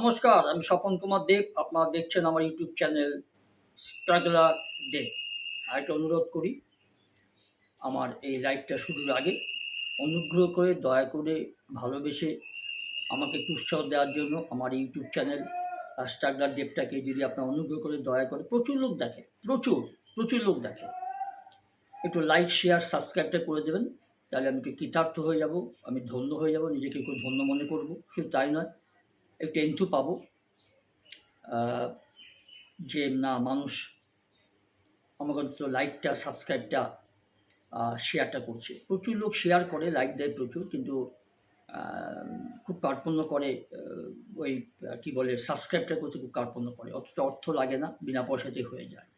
নমস্কার, আমি স্বপন কুমার দেব। আপনারা দেখছেন আমার ইউটিউব চ্যানেল স্ট্রাগলার ডে। আরেকটা অনুরোধ করি, আমার এই লাইভটা শুরুর আগে অনুগ্রহ করে দয়া করে ভালোবেসে আমাকে একটু উৎসাহ দেওয়ার জন্য আমার ইউটিউব চ্যানেল স্ট্রাগলার ডেবটাকে যদি আপনারা অনুগ্রহ করে দয়া করে, প্রচুর লোক দেখে, প্রচুর লোক দেখে, একটু লাইক শেয়ার সাবস্ক্রাইবটা করে দেবেন। তাহলে আমি একটু কৃতার্থ হয়ে যাব, আমি ধন্য হয়ে যাব, নিজেকে একটু ধন্য মনে করব। শুধু তাই নয়, একটু এন্থু পাবো যে না, মানুষ আমাকে অন্তত লাইকটা সাবস্ক্রাইবটা শেয়ারটা করছে। প্রচুর লোক শেয়ার করে, লাইক দেয় প্রচুর, কিন্তু খুব কার্পণ্য করে, ওই কী বলে সাবস্ক্রাইবটা করতে খুব কার্পণ্য করে, অথচ অর্থ লাগে না, বিনা পয়সাতে হয়ে যায়।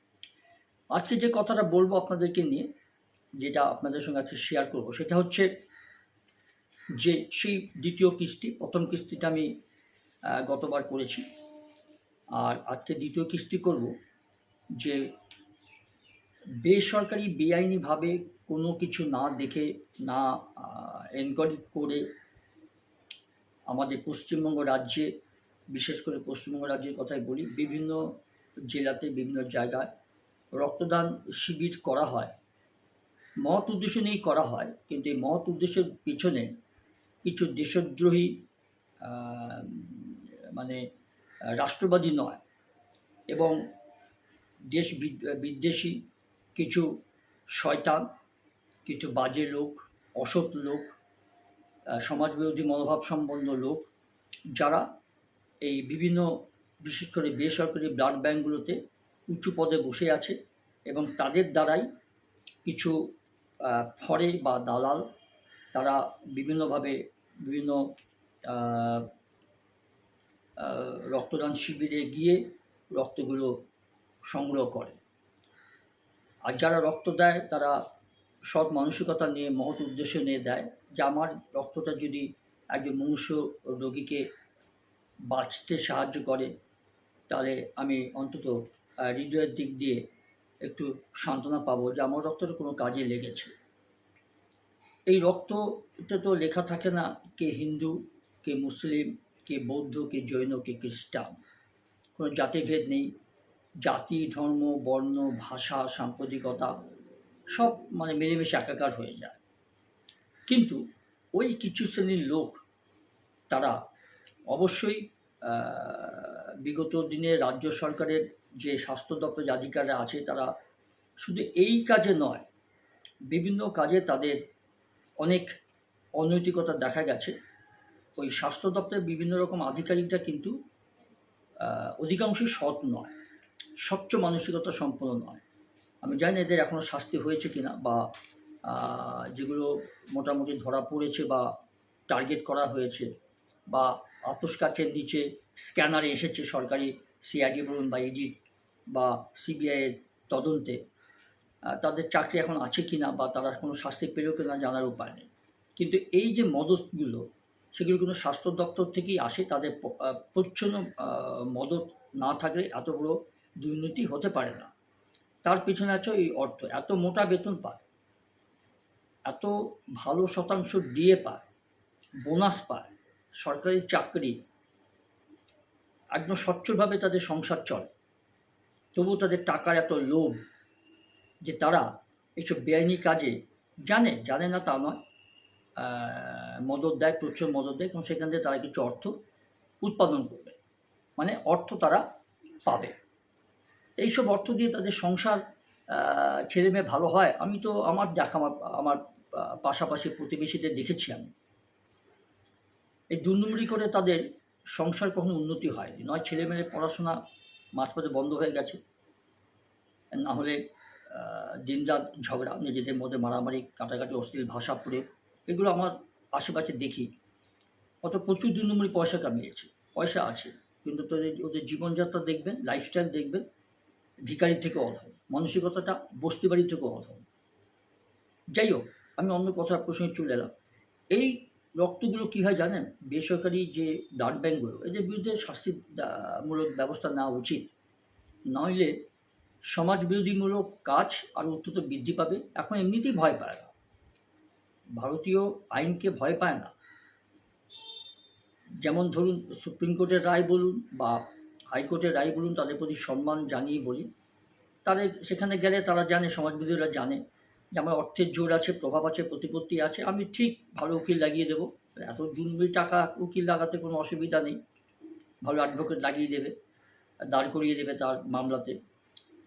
আজকে যে কথাটা বলবো আপনাদেরকে নিয়ে, যেটা আপনাদের সঙ্গে আজকে শেয়ার করবো, সেটা হচ্ছে যে সেই দ্বিতীয় কিস্তি। প্রথম কিস্তিটা আমি গতবার করেছি, আর আজকে দ্বিতীয় কিস্তি করব। যে বেসরকারি বেআইনিভাবে কোনো কিছু না দেখে, না এনকোয়ারি করে আমাদের পশ্চিমবঙ্গ রাজ্যে, বিশেষ করে পশ্চিমবঙ্গ রাজ্যের কথাই বলি, বিভিন্ন জেলাতে বিভিন্ন জায়গায় রক্তদান শিবির করা হয়। মহৎ উদ্দেশ্য নিয়েই করা হয়, কিন্তু এই মহৎ উদ্দেশ্যের পিছনে কিছু দেশদ্রোহী, মানে রাষ্ট্রবাদী নয়, এবং দেশ বিদ্বেষী কিছু শয়তান, কিছু বাজে লোক, অসৎ লোক, সমাজবিরোধী মনোভাব সম্পন্ন লোক, যারা এই বিভিন্ন, বিশেষ করে বেসরকারি ব্লাড ব্যাঙ্কগুলোতে উঁচু পদে বসে আছে, এবং তাদের দ্বারাই কিছু ফরে বা দালাল, তারা বিভিন্নভাবে বিভিন্ন রক্তদান শিবিরে গিয়ে রক্তগুলো সংগ্রহ করে। আর যারা রক্ত দেয় তারা সৎ মানসিকতা নিয়ে, মহৎ উদ্দেশ্য নিয়ে দেয়, যে আমার রক্তটা যদি একজন মনুষ্য রোগীকে বাঁচতে সাহায্য করে, তাহলে আমি অন্তত হৃদয়ের দিক দিয়ে একটু সান্ত্বনা পাবো যে আমার রক্তটা কোনো কাজে লেগেছে। এই রক্ততে তো লেখা থাকে না কে হিন্দু, কে মুসলিম, কে বৌদ্ধ, কে জৈন, কে খ্রিস্টান। কোনো জাতিভেদ নেই। জাতি, ধর্ম, বর্ণ, ভাষা, সাম্প্রদায়িকতা সব মিলেমিশে একাকার হয়ে যায়। কিন্তু ওই কিছু শ্রেণীর লোক, তারা অবশ্যই বিগত দিনে রাজ্য সরকারের যে স্বাস্থ্য দপ্তর আধিকারিকরা আছে, তারা শুধু এই কাজে নয়, বিভিন্ন কাজে তাদের অনেক অনৈতিকতা দেখা গেছে। ওই স্বাস্থ্য দপ্তরের বিভিন্ন রকম আধিকারিকরা কিন্তু অধিকাংশই সৎ নয়, স্বচ্ছ মানসিকতা সম্পন্ন নয়। আমি জানি না এদের এখনও শাস্তি হয়েছে কিনা, বা যেগুলো মোটামুটি ধরা পড়েছে বা টার্গেট করা হয়েছে, বা আপোষ কাঠের নিচে স্ক্যানারে এসেছে সরকারি সিআইডি বলুন বা ইডি বা সিবিআইয়ের তদন্তে, তাদের চাকরি এখন আছে কিনা বা তারা কোনো শাস্তি পেলেও কিনা জানার উপায় নেই। কিন্তু এই যে মদতগুলো, সেগুলো কিন্তু স্বাস্থ্য দপ্তর থেকেই আসে। তাদের প্রচ্ছন্ন মদত না থাকলে এত বড় দুর্নীতি হতে পারে না। তার পিছনে আছে এই অর্থ। এত মোটা বেতন পায়, এত ভালো শতাংশ দিয়ে পায়, বোনাস পায়, সরকারি চাকরি, একদম স্বচ্ছভাবে তাদের সংসার চলে, তবুও তাদের টাকার এত লোভ যে তারা এইসব বেআইনি কাজে জানে না তা নয়, মদত দেয়, প্রচুর মদত দেয়, এবং সেখান থেকে তারা কিছু অর্থ উৎপাদন করবে, অর্থ তারা পাবে। এইসব অর্থ দিয়ে তাদের সংসার, ছেলে মেয়ে ভালো হয়। আমি তো আমার আমার পাশাপাশি প্রতিবেশীদের দেখেছি। আমি এই দুর্নীতি করে তাদের সংসার কখনো উন্নতি হয়নি। নয় ছেলেমেয়ের পড়াশোনা মাঝপথে বন্ধ হয়ে গেছে, না হলে দিনরাত ঝগড়া, নিজেদের মধ্যে মারামারি, কাটাকাটি, অশ্লীল ভাষা প্রয়োগ, এগুলো আমার আশেপাশে দেখি। প্রচুর দুর্নীতি পয়সা কামিয়েছে, পয়সা আছে, কিন্তু ওদের জীবনযাত্রা দেখবেন, লাইফস্টাইল দেখবেন, ভিখারি থেকে অধম, মানসিকতাটা বস্তি বাড়ি থেকে অধম। যাই হোক, আমি অন্য কথার প্রসঙ্গে চলে এলাম। এই রক্তগুলো কী হয় জানেন? বেসরকারি যে ব্লাড ব্যাঙ্কগুলো, এদের বিরুদ্ধে শাস্তিমূলক ব্যবস্থা নেওয়া উচিত, নইলে সমাজবিরোধীমূলক কাজ আরও অত্যন্ত বৃদ্ধি পাবে। এখন এমনিতেই ভয় পায় না, ভারতীয় আইনকে ভয় পায় না। যেমন ধরুন সুপ্রিম কোর্টের রায় বলুন বা হাইকোর্টের রায় বলুন, তাদের প্রতি সম্মান জানিয়ে বলি। তাদের সেখানে গেলে তারা জানে, সমাজবিদরা জানে যে আমার অর্থের জোর আছে, প্রভাব আছে, প্রতিপত্তি আছে, আমি ঠিক ভালো উকিল লাগিয়ে দেবো। এত দুর্নীতি টাকা উকিল লাগাতে কোনো অসুবিধা নেই, ভালো অ্যাডভোকেট লাগিয়ে দেবে, দাঁড় করিয়ে দেবে তার মামলাতে,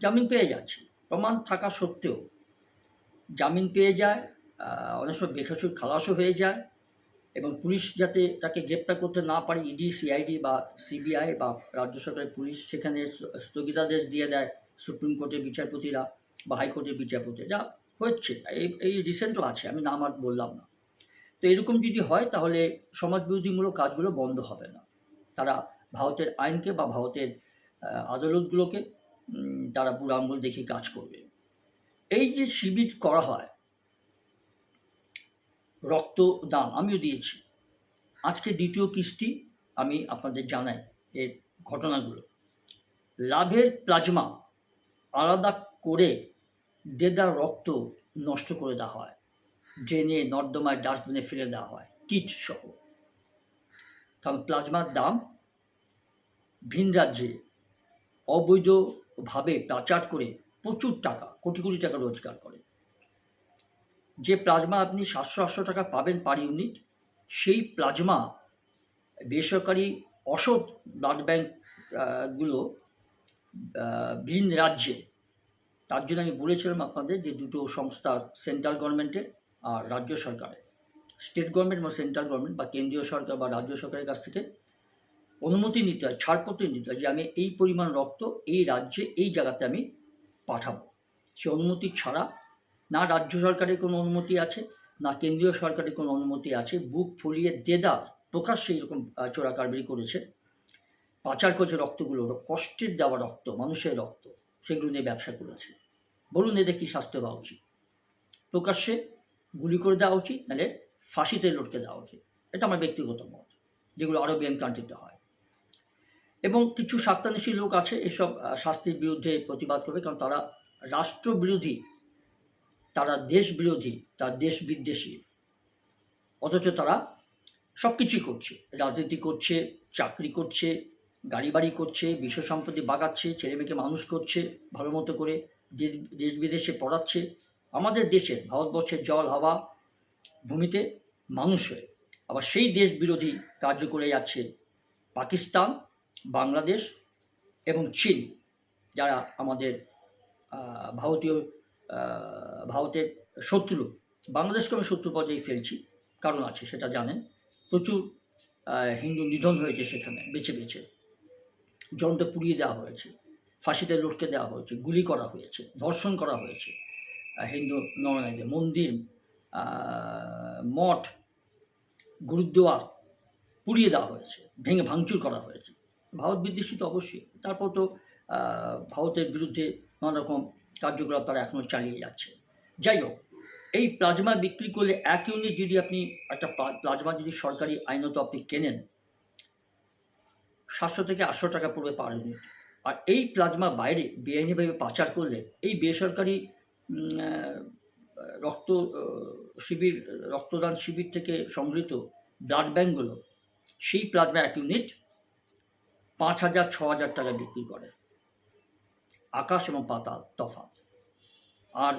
জামিন পেয়ে যাচ্ছে। প্রমাণ থাকা সত্ত্বেও জামিন পেয়ে যায়, অনেক সময় বেকসুর খালাসও হয়ে যায়, এবং পুলিশ যাতে তাকে গ্রেপ্তার করতে না পারে, ইডি, সিআইডি বা সিবিআই বা রাজ্য সরকারের পুলিশ সেখানে স্থগিতাদেশ দিয়ে দেয় সুপ্রিম কোর্টের বিচারপতিরা বা হাইকোর্টের বিচারপতি, যা হচ্ছে এই রিসেন্টও আছে, আমি নাম আর বললাম না। তো এরকম যদি হয় তাহলে সমাজবিরোধীমূলক কাজগুলো বন্ধ হবে না। তারা ভারতের আইনকে বা ভারতের আদালতগুলোকে তারা বুড়ো আঙুল দেখে কাজ করবে। এই যে শিবির করা হয়, রক্তদান আমিও দিয়েছি, আজকে দ্বিতীয় কিস্তি আমি আপনাদের জানাই এর ঘটনাগুলো। লাভের প্লাজমা আলাদা করে দেদার রক্ত নষ্ট করে দেওয়া হয়, ড্রেনে, নর্দমায়, ডাস্টবিনে ফেলে দেওয়া হয় কিট সহ। কারণ প্লাজমার দাম ভিন রাজ্যে অবৈধভাবে পাচার করে প্রচুর টাকা, কোটি কোটি টাকা রোজগার করে। যে প্লাজমা আপনি 700-800 টাকা পাবেন পার ইউনিট, সেই প্লাজমা বেসরকারি অসৎ ব্লাড ব্যাঙ্ক গুলো ভিন রাজ্যে, তার জন্য আমি বলেছিলাম আপনাদের যে দুটো সংস্থা, সেন্ট্রাল গভর্নমেন্টের আর রাজ্য সরকারের, স্টেট গভর্নমেন্ট বা সেন্ট্রাল গভর্নমেন্ট বা কেন্দ্রীয় সরকার বা রাজ্য সরকারের কাছ থেকে অনুমতি নিতে হয়, ছাড়পত্র নিতে হয় যে আমি এই পরিমাণ রক্ত এই রাজ্যে এই জায়গাতে আমি পাঠাবো। সে অনুমতি ছাড়া, না রাজ্য সরকারের কোনো অনুমতি আছে, না কেন্দ্রীয় সরকারের কোনো অনুমতি আছে, বুক ফুলিয়ে দেদার প্রকাশ্যে এরকম চোরাকারবারি করেছে, পাচার করেছে রক্তগুলো, কষ্টের দেওয়া রক্ত, মানুষের রক্ত, সেগুলো নিয়ে ব্যবসা করেছে। বলুন এদের কী শাস্তি হওয়া উচিত? প্রকাশ্যে গুলি করে দেওয়া উচিত, নাহলে ফাঁসিতে লটকে দেওয়া উচিত। এটা আমার ব্যক্তিগত মত, যেগুলো আরবিয়ান কান্ট্রিতে হয়। এবং কিছু স্বার্থান্বেষী লোক আছে এসব শাস্তির বিরুদ্ধে প্রতিবাদ করবে, কারণ তারা রাষ্ট্রবিরোধী, তারা দেশ বিরোধী, তারা দেশ বিদ্বেষী, অথচ তারা সব কিছুই করছে, রাজনীতি করছে, চাকরি করছে, গাড়ি বাড়ি করছে, বিশ্ব সম্পত্তি বাগাচ্ছে, ছেলে মেয়েকে মানুষ করছে ভালো মতো করে, দেশ বিদেশে পড়াচ্ছে, আমাদের দেশের ভারতবর্ষের জল, হাওয়া, ভূমিতে মানুষ হয়ে। আবার সেই দেশ বিরোধী কার্য করে যাচ্ছে পাকিস্তান, বাংলাদেশ এবং চীন, যারা আমাদের ভারতের শত্রু। বাংলাদেশকে আমি শত্রু পর্যায়ে ফেলছি, কারণ আছে সেটা জানেন, প্রচুর হিন্দু নিধন হয়েছে সেখানে, বেছে বেছে জ্বলন্ত পুড়িয়ে দেওয়া হয়েছে, ফাঁসিতে লটকে দেওয়া হয়েছে, গুলি করা হয়েছে, ধর্ষণ করা হয়েছে, হিন্দু নরনারীদের মন্দির, মঠ, গুরুদ্বার পুড়িয়ে দেওয়া হয়েছে, ভেঙে ভাঙচুর করা হয়েছে। ভারত বিদ্বেষী তো অবশ্যই, তারপর তো ভারতের বিরুদ্ধে নানা রকম কার্যকলাপ তারা এখনও চালিয়ে যাচ্ছে। যাই হোক, এই প্লাজমা বিক্রি করলে এক ইউনিট যদি আপনি একটা প্লাজমা যদি সরকারি আইনত আপনি কেনেন, 700 থেকে 800 টাকা পড়বে পার ইউনিট। আর এই প্লাজমা বাইরে বেআইনিভাবে পাচার করলে এই বেসরকারি রক্তদান শিবির থেকে সংগৃহীত ব্লাড ব্যাঙ্কগুলো সেই প্লাজমা এক ইউনিট 5,000-6,000 টাকা বিক্রি করে। আকাশ এবং পাতাল তফাৎ। আর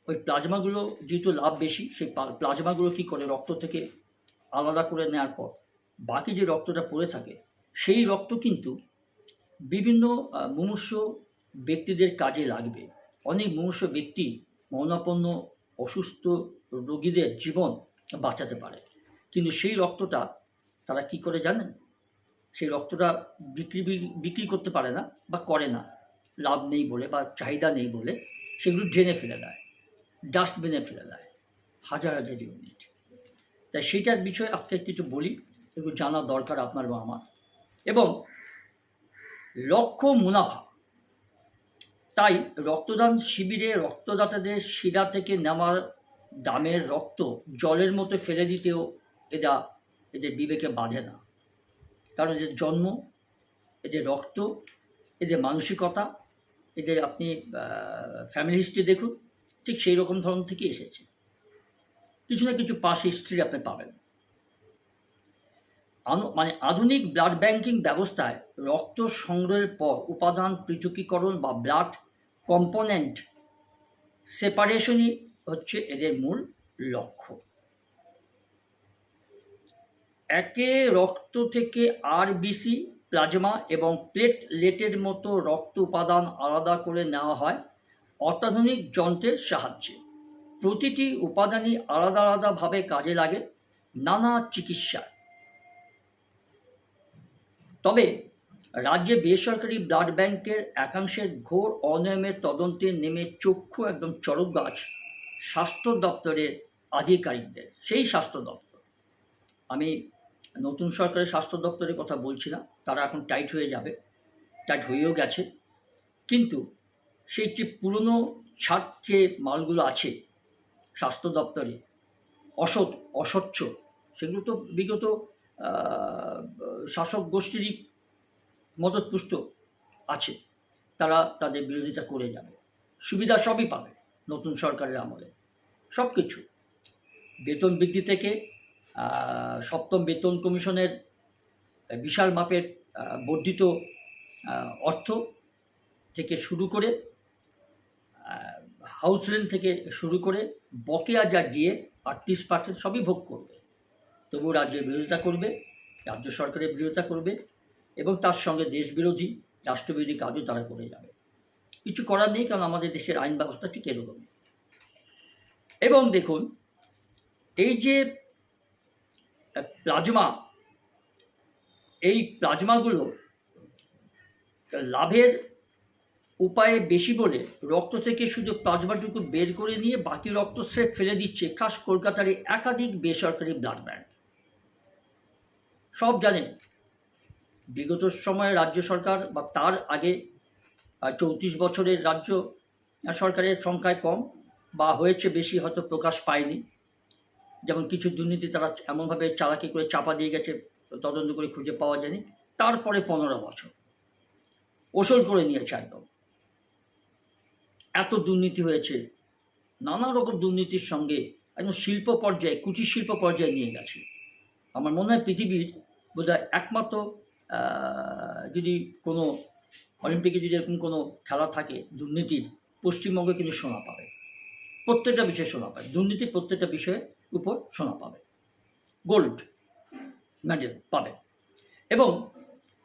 ওই প্লাজমাগুলো যেহেতু লাভ বেশি, সেই প্লাজমাগুলো কী করে, রক্ত থেকে আলাদা করে নেওয়ার পর বাকি যে রক্তটা পড়ে থাকে, সেই রক্ত কিন্তু বিভিন্ন মুমূর্ষ ব্যক্তিদের কাজে লাগবে। অনেক মুমূর্ষ ব্যক্তি মরণাপন্ন অসুস্থ রোগীদের জীবন বাঁচাতে পারে, কিন্তু সেই রক্তটা তারা কি করে জানেন? সেই রক্তটা বিক্রি করতে পারে না বা করে না, লাভ নেই বলে বা চাহিদা নেই বলে সেগুলো ড্রেনে ফেলে দেয়, ডাস্টবিনে ফেলে দেয়, হাজার হাজার ইউনিট। তাই সেইটার বিষয়ে আজকে কিছু বলি, এগুলো জানা দরকার আপনার বা আমার। এবং লক্ষ্য মুনাফা, তাই রক্তদান শিবিরে রক্তদাতাদের শিরা থেকে নেওয়ার দামের রক্ত জলের মতো ফেলে দিতেও এদের বিবেকে বাঁধে না। কারণ এদের জন্ম, এদের রক্ত, এদের মানসিকতা, এদের আপনি ফ্যামিলি হিস্ট্রি দেখুন, ঠিক সেই রকম ধরন থেকে এসেছে। কিছু না কিছু পাস হিস্ট্রি আপনি পাবেন। মানে আধুনিক ব্লাড ব্যাংকিং ব্যবস্থায় রক্ত সংগ্রহের পর উপাদান পৃথকীকরণ বা ব্লাড কম্পোনেন্ট সেপারেশনই হচ্ছে এদের মূল লক্ষ্য। একে রক্ত থেকে আরবিসি, প্লাজমা এবং প্লেটলেটের মতো রক্ত উপাদান আলাদা করে নেওয়া হয় অত্যাধুনিক যন্ত্রের সাহায্যে। প্রতিটি উপাদানই আলাদা আলাদাভাবে কাজে লাগে নানা চিকিৎসায়। তবে রাজ্যে বেসরকারি ব্লাড ব্যাংকের একাংশের ঘোর অনিয়মের তদন্তে নেমে চক্ষু একদম চড়ক গাছ স্বাস্থ্য দপ্তরের আধিকারিকদের। সেই স্বাস্থ্য দপ্তর, আমি নতুন সরকারের স্বাস্থ্য দপ্তরের কথা বলছি না, তারা এখন টাইট হয়ে যাবে, টাইট হয়েও গেছে, কিন্তু সেই যে পুরনো ছাড় যে মালগুলো আছে স্বাস্থ্য দপ্তরে অস্বচ্ছ, সেগুলো তো বিগত শাসক গোষ্ঠীরই মদতপুষ্ট আছে, তারা তাদের বিরোধিতা করে যাবে। সুবিধা সবই পাবে নতুন সরকারের আমলে, সব কিছু, বেতন বৃদ্ধি থেকে সপ্তম বেতন কমিশনের বিশাল মাপের বর্ধিত অর্থ থেকে শুরু করে হাউস রেন্ট থেকে শুরু করে বকেয়া যা দিয়ে 38% সবই ভোগ করবে। তবুও রাজ্যের বিরোধিতা করবে, রাজ্য সরকারের বিরোধিতা করবে এবং তার সঙ্গে দেশবিরোধী রাষ্ট্রবিরোধী কাজও তারা করে যাবে। কিছু করার নেই, কারণ আমাদের দেশের আইন ব্যবস্থা ঠিক এরকমই। এবং দেখুন, এই যে প্লাজমা, এই প্লাজমাগুলো লাভের উপায়ে বেশি বলে রক্ত থেকে শুধু প্লাজমাটুকু বের করে নিয়ে বাকি রক্ত স্রেফ ফেলে দিচ্ছে খাস কলকাতার একাধিক বেসরকারি ব্লাড ব্যাংক। সব জানেন, বিগত সময়ে রাজ্য সরকার বা তার আগে 34 বছরের রাজ্য সরকারের সংখ্যায় কম বা হয়েছে বেশি, হয়তো প্রকাশ পায়নি। যেমন কিছু দুর্নীতি তারা এমনভাবে চালাকি করে চাপা দিয়ে গেছে, তদন্ত করে খুঁজে পাওয়া যায়নি। তারপরে 15 বছর ওসল করে নিয়েছে একদম, এত দুর্নীতি হয়েছে, নানা রকম দুর্নীতির সঙ্গে একদম শিল্প পর্যায়ে, কুটির শিল্প পর্যায়ে নিয়ে গেছে। আমার মনে হয় পৃথিবীর বোধহয় একমাত্র যদি কোনো অলিম্পিকে যদি এরকম কোনো খেলা থাকে দুর্নীতির, পশ্চিমবঙ্গে কিন্তু সোনা পাবে, প্রত্যেকটা বিষয়ে সোনা পাবে, দুর্নীতির প্রত্যেকটা বিষয়ের উপর সোনা পাবে, গোল্ড মেডেল পাবে। এবং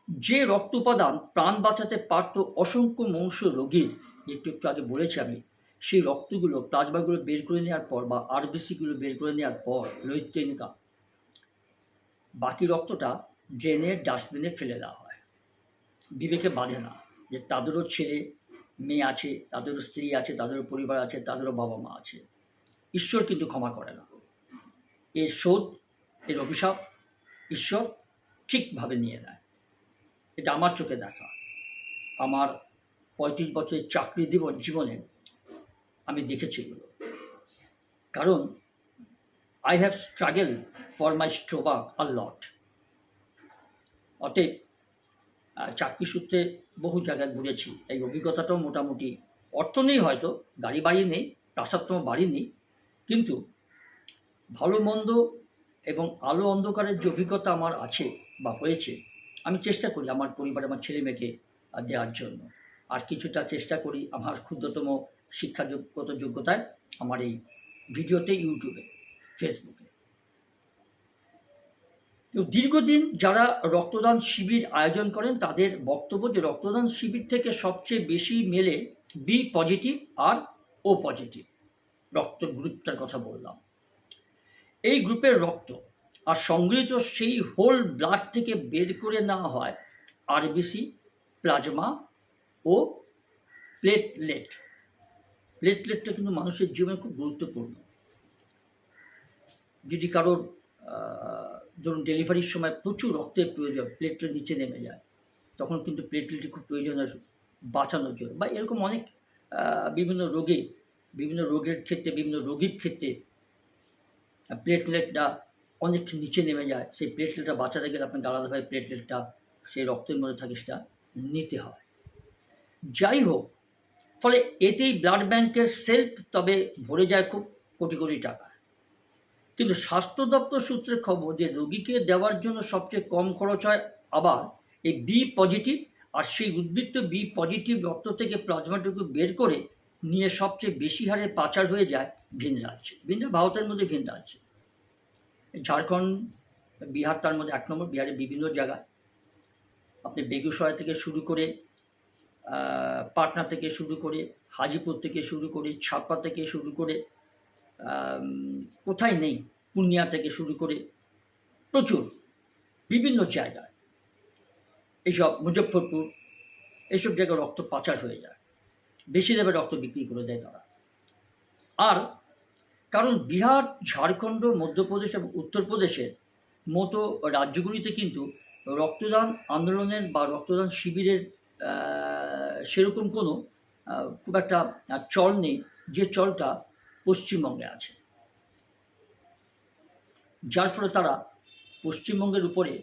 যে রক্ত উপাদান প্রাণ বাঁচাতে পারত অসংখ্য মনুষ্য রোগীর, একটু আগে বলেছি আমি, সেই রক্তগুলো, প্লাজমাগুলো বের করে নেওয়ার পর বা আরবিসিগুলো বের করে নেওয়ার পর লোহিত কণিকা, বাকি রক্তটা ড্রেনের ডাস্টবিনে ফেলে দেওয়া হয়। বিবেকে বাঁধে না যে তাদেরও ছেলে মেয়ে আছে, তাদেরও স্ত্রী আছে, তাদেরও পরিবার আছে, তাদেরও বাবা মা আছে। ঈশ্বর কিন্তু ক্ষমা করে না। এর শোধ, এর অভিশাপ ঈশ্বর ঠিকভাবে নিয়ে নেয়। এটা আমার চোখে দেখা, আমার 35 বছরের চাকরি জীবনে আমি দেখেছি এগুলো। কারণ I have struggle for my stomach a lot. অতএব চাকরি সূত্রে বহু জায়গায় ঘুরেছি, এই অভিজ্ঞতাটাও মোটামুটি, অর্থ নেই হয়তো, গাড়ি বাড়ি নেই, প্রাসাদতম বাড়ি নেই, কিন্তু ভালো মন্দ এবং আলো অন্ধকারের যে অভিজ্ঞতা আমার আছে বা হয়েছে, আমি চেষ্টা করি আমার পরিবার, আমার ছেলে মেয়েকে দেওয়ার জন্য। আর কিছুটা চেষ্টা করি আমার ক্ষুদ্রতম শিক্ষাগত যোগ্যতায়, আমার এই ভিডিওতে, ইউটিউবে, ফেসবুকে। দীর্ঘদিন যারা রক্তদান শিবির আয়োজন করেন তাদের বক্তব্য যে রক্তদান শিবির থেকে সবচেয়ে বেশি মেলে বি পজিটিভ আর ও পজিটিভ রক্ত গ্রুপটার কথা বললাম। এই গ্রুপের রক্ত আর সংগৃহীত সেই হোল ব্লাড থেকে বের করে নেওয়া হয় আরবিসি, প্লাজমা ও প্লেটলেট। প্লেটলেটটা কিন্তু মানুষের জীবনে খুব গুরুত্বপূর্ণ। যদি কারোর ধরুন ডেলিভারির সময় প্রচুর রক্তের প্রয়োজন, প্লেটলেট নিচে নেমে যায়, তখন কিন্তু প্লেটলেটের খুব প্রয়োজন হয় বাঁচানোর জন্য, বা এরকম অনেক বিভিন্ন রোগের ক্ষেত্রে, বিভিন্ন রোগীর ক্ষেত্রে প্লেটলেটটা অনেক নিচে নেমে যায়। সেই প্লেটলেটটা বাঁচাতে গেলে আপনাকে আলাদাভাবে প্লেটলেটটা সেই রক্তের মধ্যে থাকে সেটা নিতে হয়। যাই হোক, ফলে এতেই ব্লাড ব্যাংকের সেলফ তবে ভরে যায় খুব কোটি কোটি টাকা। কিন্তু স্বাস্থ্য দপ্তর সূত্রে খবর যে রোগীকে দেওয়ার জন্য সবচেয়ে কম খরচ হয় আবার এই বি পজিটিভ, আর সেই উদ্বৃত্ত বি পজিটিভ রক্ত থেকে প্লাজমাটুকু বের করে নিয়ে সবচেয়ে বেশি হারে পাচার হয়ে যায় ভিন রাজ্যে, ভিন ভারতের মধ্যে ভিন রাজ্যে। ঝাড়খণ্ড, বিহার তার মধ্যে 1 নম্বর। বিহারের বিভিন্ন জায়গায় আপনি বেগুসরাই থেকে শুরু করে পাটনা থেকে শুরু করে হাজিপুর থেকে শুরু করে ছাপা থেকে শুরু করে কোথায় নেই, পূর্ণিয়া থেকে শুরু করে প্রচুর বিভিন্ন জায়গায়, এইসব মুজফ্ফরপুর, এইসব জায়গায় রক্ত পাচার হয়ে যায়, বেশি দামে রক্ত বিক্রি করে দেয় তারা। আর কারণ বিহার, ঝাড়খণ্ড, মধ্যপ্রদেশ এবং উত্তরপ্রদেশের মতো রাজ্যগুলিতে কিন্তু রক্তদান আন্দোলনের বা রক্তদান শিবিরের সেরকম কোনো খুব একটা চল নেই, যে চলটা পশ্চিমবঙ্গে আছে। যার ফলে তারা পশ্চিমবঙ্গের উপরে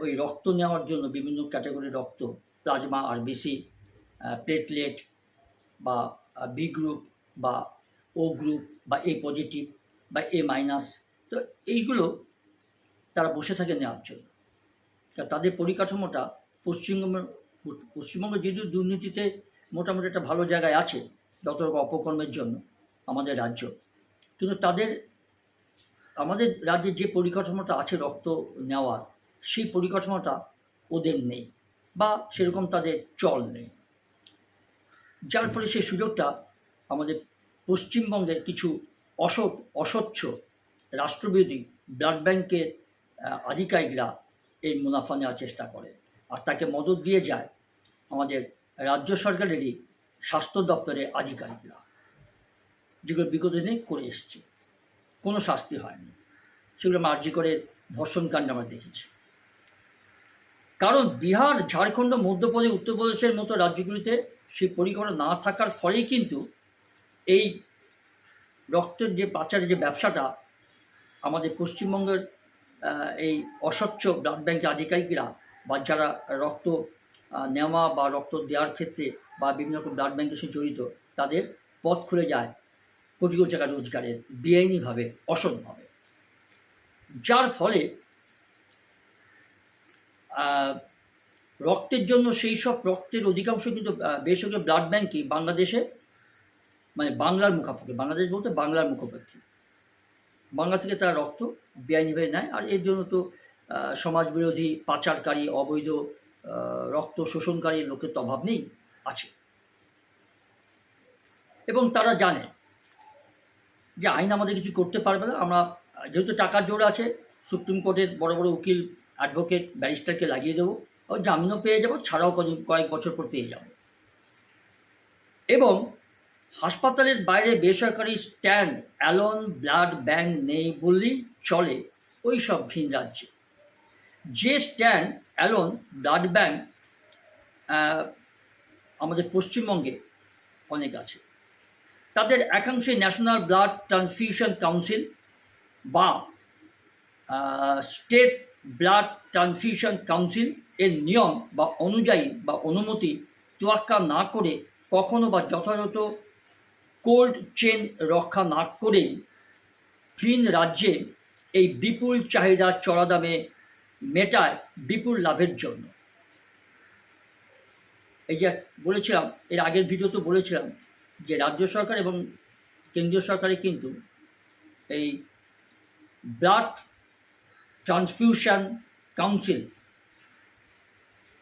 ওই রক্ত নেওয়ার জন্য বিভিন্ন ক্যাটাগরির রক্ত, প্লাজমা, আরবিসি, প্লেটলেট বা বি গ্রুপ বা ও গ্রুপ বা এ পজিটিভ বা এ মাইনাস, তো এইগুলো তারা বসে থাকে নেওয়ার জন্য। তাদের পরিকাঠামোটা পশ্চিমবঙ্গ যেহেতু দুর্নীতিতে মোটামুটি একটা ভালো জায়গায় আছে যত রকম অপকর্মের জন্য আমাদের রাজ্য, কিন্তু আমাদের রাজ্যের যে পরিকাঠামোটা আছে রক্ত নেওয়ার, সেই পরিকাঠামোটা ওদের নেই বা সেরকম তাদের চল নেই। যার ফলে সেই সুযোগটা আমাদের পশ্চিমবঙ্গের কিছু অস্বচ্ছ রাষ্ট্রবিরোধী ব্লাড ব্যাংকের আধিকারিকরা এই মুনাফা নেওয়ার চেষ্টা করে, আর তাকে মদত দিয়ে যায় আমাদের রাজ্য সরকারেরই স্বাস্থ্য দপ্তরের আধিকারিকরা, যেগুলো বিগত দিনে করে এসছে, কোনো শাস্তি হয়নি। সেগুলো মার্জি করে ধর্ষণকাণ্ড আমরা দেখেছি। কারণ বিহার, ঝাড়খণ্ড, মধ্যপ্রদেশ, উত্তরপ্রদেশের মতো রাজ্যগুলিতে সেই পরিকল্পনা না থাকার ফলেই কিন্তু এই রক্তের যে পাচারের যে ব্যবসাটা আমাদের পশ্চিমবঙ্গের এই অস্বচ্ছ ব্লাড ব্যাংকের আধিকারিকরা বা যারা রক্ত নেওয়া বা রক্ত দেওয়ার ক্ষেত্রে বা বিভিন্ন রকম ব্লাড ব্যাংকের সাথে জড়িত, তাদের পথ খুলে যায় কোটি কোটি টাকা রোজগারের বেআইনিভাবে, অসৎভাবে। যার ফলে রক্তের জন্য সেই সব রক্তের অধিকাংশ কিন্তু বেসরকারি ব্লাড ব্যাংকই বাংলাদেশে, মানে বাংলার মুখাপক্ষি, বাংলাদেশ বলতে বাংলার মুখাপক্ষি, বাংলা থেকে তারা রক্ত বেআইনিভাবে নেয়। আর এর জন্য তো সমাজবিরোধী, পাচারকারী, অবৈধ রক্ত শোষণকারী লোকের তো অভাব নেই, আছে। এবং তারা জানে যে আইন আমাদের কিছু করতে পারবে না, আমরা যেহেতু টাকার জোর আছে, সুপ্রিম কোর্টের বড় বড় উকিল, অ্যাডভোকেট, ব্যারিস্টারকে লাগিয়ে দেবো, ও জামিনও পেয়ে যাব, ছাড়াও কয়েক বছর পর পেয়ে যাব। এবং হাসপাতালের বাইরে বেসরকারি স্ট্যান্ড অ্যালোন ব্লাড ব্যাংক নেই বললেই চলে ওই সব ভিন রাজ্যে। যে স্ট্যান্ড অ্যালোন ব্লাড ব্যাংক আমাদের পশ্চিমবঙ্গে অনেক আছে, তাদের একাংশে ন্যাশনাল ব্লাড ট্রান্সফিউশন কাউন্সিল বা স্টেট ব্লাড ট্রান্সফিউশন কাউন্সিল এর নিয়ম বা অনুযায়ী বা অনুমতি তোয়াক্কা না করে, কখনো বা যথাযথ কোল্ড চেন রক্ষা না করেই ভিন রাজ্যে এই বিপুল চাহিদা চড়া দামে মেটায় বিপুল লাভের জন্য। এই যে বলেছিলাম, এর আগের ভিডিওতে বলেছিলাম যে রাজ্য সরকার এবং কেন্দ্রীয় সরকারে কিন্তু এই ব্লাড ট্রান্সফিউশন কাউন্সিল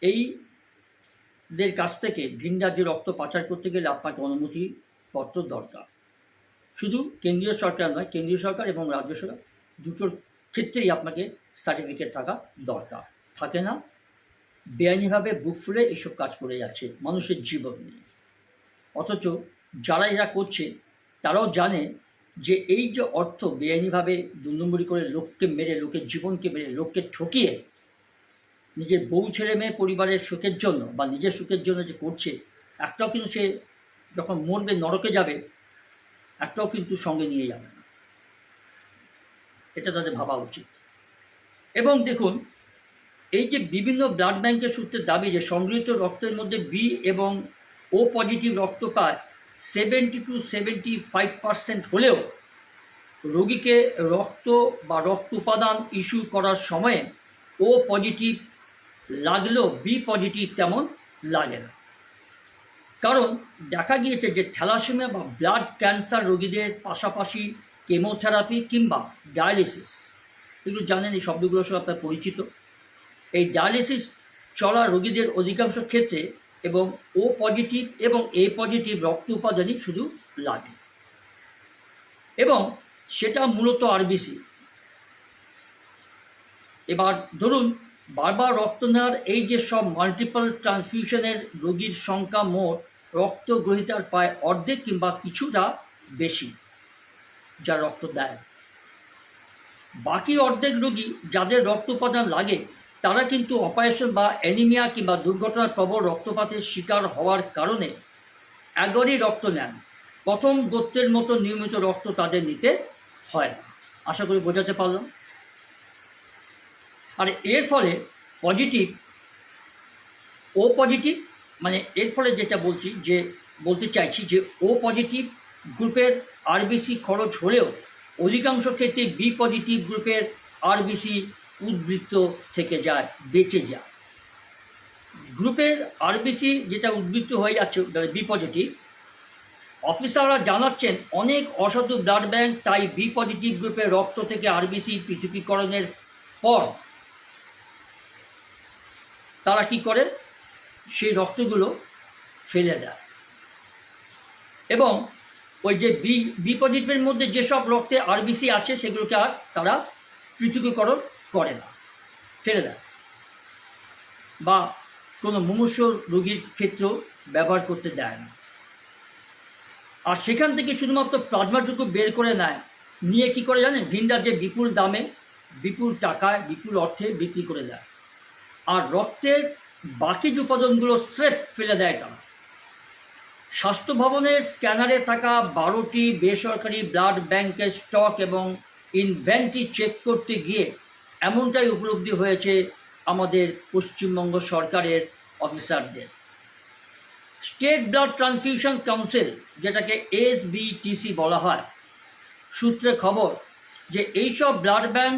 এইদের কাছ থেকে ভিন রাজ্যে রক্ত পাচার করতে গেলে আপনাকে অনুমতিপত্র দরকার। শুধু কেন্দ্রীয় সরকার নয়, কেন্দ্রীয় সরকার এবং রাজ্য সরকার দুটোর ক্ষেত্রেই আপনাকে সার্টিফিকেট থাকা দরকার। থাকে না, বেআইনিভাবে বুক ফুলে এইসব কাজ করে যাচ্ছে মানুষের জীবন নিয়ে। অথচ যারা এরা করছে তারাও জানে যে এই যে অর্থ বেআইনিভাবে 2 নম্বরি করে লোককে মেরে, লোকের জীবনকে মেরে, লোককে ঠকিয়ে নিজের বউ ছেলে মেয়ে পরিবারের সুখের জন্য বা নিজের সুখের জন্য যে করছে, একটাও কিন্তু সে যখন মরবে, নরকে যাবে, একটাও কিন্তু সঙ্গে নিয়ে যাবে না। এটা তাদের ভাবা উচিত। এবং দেখুন, এই যে বিভিন্ন ব্লাড ব্যাংকের সূত্রে দাবি যে সংগৃহীত রক্তের মধ্যে বি এবং ও পজিটিভ রক্ত পায় 70 to 75% হলেও রোগীকে রক্ত বা রক্ত উপাদান ইস্যু করার সময়ে ও পজিটিভ লাগলেও বি পজিটিভ তেমন লাগে না। কারণ দেখা গিয়েছে যে থ্যালাসেমিয়া বা ব্লাড ক্যান্সার রোগীদের পাশাপাশি কেমোথেরাপি কিংবা ডায়ালিসিস, এগুলো জানেন, এই শব্দগুলো সব আপনার পরিচিত। এই ডায়ালিসিস চলা রোগীদের অধিকাংশ ক্ষেত্রে এবং ও পজিটিভ এবং এ পজিটিভ রক্ত উপাদানই শুধু লাগে, এবং সেটা মূলত আরবিসি। এবার ধরুন বারবার রক্ত নেওয়ার এই যে সব মাল্টিপল ট্রান্সফিউশনের রোগীর সংখ্যা মোট রক্ত গ্রহীতার প্রায় অর্ধেক কিংবা কিছুটা বেশি যা রক্ত দেয়। বাকি অর্ধেক রোগী যাদের রক্ত উপাদান লাগে তারা কিন্তু অপারেশন বা অ্যানিমিয়া কিংবা দুর্ঘটনার প্রবল রক্তপাতের শিকার হওয়ার কারণে একবারই রক্ত নেন। প্রথম গোত্রের মতো নিয়মিত রক্ত তাদের নিতে হয় না। আশা করি বোঝাতে পারলাম। আর এর ফলে পজিটিভ ও পজিটিভ, মানে এর ফলে যেটা বলতে চাইছি যে ও পজিটিভ গ্রুপের আরবিসি খরচ হলেও অধিকাংশ ক্ষেত্রে বি পজিটিভ গ্রুপের আরবিসি উদ্বৃত্ত থেকে যায়, বেঁচে যায়। গ্রুপের আরবিসি যেটা উদ্বৃত্ত হয়ে যাচ্ছে বি পজিটিভ, অফিসাররা জানাচ্ছেন অনেক অসাধু ব্লাড ব্যাংক তাই বি পজিটিভ গ্রুপের রক্ত থেকে আরবিসি পৃথকীকরণের পর তারা কি করে, সেই রক্তগুলো ফেলে দেয় এবং ওই যে বি পজিটিভের মধ্যে যেসব রক্তে আরবিসি আছে সেগুলোকে আর তারা পৃথকীকরণ করে না, ফেলে দেয়, বা কোনো মুমূর্ষ রোগীর ক্ষেত্রেও ব্যবহার করতে দেয় না। আর সেখান থেকে শুধুমাত্র প্লাজমাটুকু বের করে নেয়, নিয়ে কী করে জানেন, ভিন রাজ্যে বিপুল দামে, বিপুল টাকায়, বিপুল অর্থে বিক্রি করে দেয়। আর রক্তের বাকি যে উপাদানগুলো স্রেফ ফেলে দেয় তারা। স্বাস্থ্য ভবনের স্ক্যানারে থাকা 12টি বেসরকারি ব্লাড ব্যাংকের স্টক এবং ইনভেন্টরি চেক করতে গিয়ে এমনটাই উপলব্ধি হয়েছে আমাদের পশ্চিমবঙ্গ সরকারের অফিসারদের। স্টেট ব্লাড ট্রান্সফিউশন কাউন্সিল, যেটাকে SBTC বলা হয়, সূত্রে খবর যে এইসব ব্লাড ব্যাংক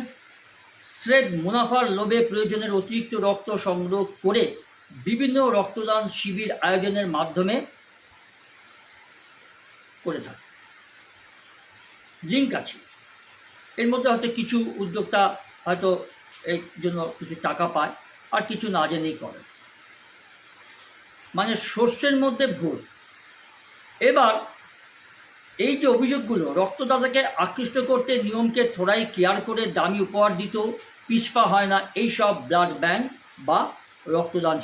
স্রেফ মুনাফার লোভে প্রয়োজনের অতিরিক্ত রক্ত সংগ্রহ করে বিভিন্ন রক্তদান শিবির আয়োজনের মাধ্যমে করে থাকে। লিঙ্ক আছে এর মধ্যে, হয়তো কিছু উদ্যোক্তা হয়তো এর জন্য কিছু টাকা পায় আর কিছু না জেনেই করে, মানে সোর্সের মধ্যে ভুল। এবার এই যে অভিযোগগুলো, রক্তদাতাকে আকৃষ্ট করতে নিয়মকে থোড়াই কেয়ার করে দামি উপহার দিতেও পিছপা হয় না এই সব ব্লাড ব্যাংক বা রক্তদান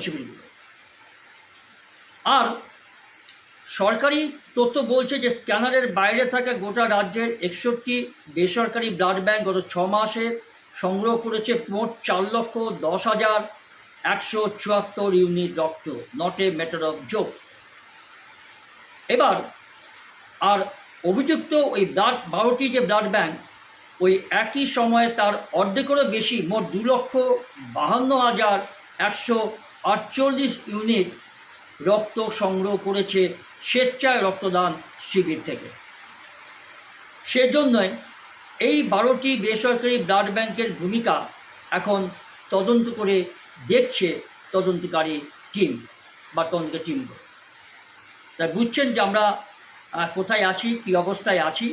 শিবিরগুলো। আর সরকারি তথ্য বলছে যে স্ক্যানারের বাইরে থাকা গোটা রাজ্যের 61টি বেসরকারি ব্লাড ব্যাংক গত 6 মাসে সংগ্রহ করেছে মোট 4,10,174 ইউনিট রক্ত, not a matter of joke. এবার আর অভিযুক্ত ওই 12টি যে ব্লাড ব্যাংক ওই একই সময়ে তার অর্ধেকেরও বেশি, মোট 2,52,148 ইউনিট রক্ত সংগ্রহ করেছে স্বেচ্ছায় রক্তদান শিবির থেকে। সেজন্যই এই 12টি বেসরকারি ব্লাড ব্যাংকের ভূমিকা এখন তদন্ত করে দেখছে তদন্তকারী টিম বা তদন্তকারী টিমগুলো। তাই বুঝছেন যে আমরা কোথায় আছি, কী অবস্থায় আছি,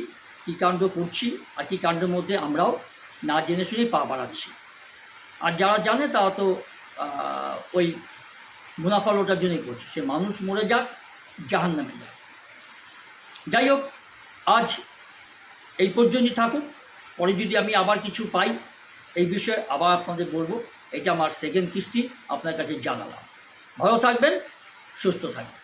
কী কাণ্ড করছি, আর কী কাণ্ডের মধ্যে আমরাও না জেনে শুনেই পা বাড়াচ্ছি। আর যারা জানে তারা তো ওই মুনাফা লোটার জন্যই করছে, সে মানুষ মরে যাক, জাহান্নামে যাক। যাই হোক, আজ এই পর্যন্তই থাকুক। পরে যদি আমি আবার কিছু পাই এই বিষয়ে আবার আপনাদের বলবো। এটা আমার সেকেন্ড কিস্তি আপনার কাছে জানালাম। ভালো থাকবেন, সুস্থ থাকবেন।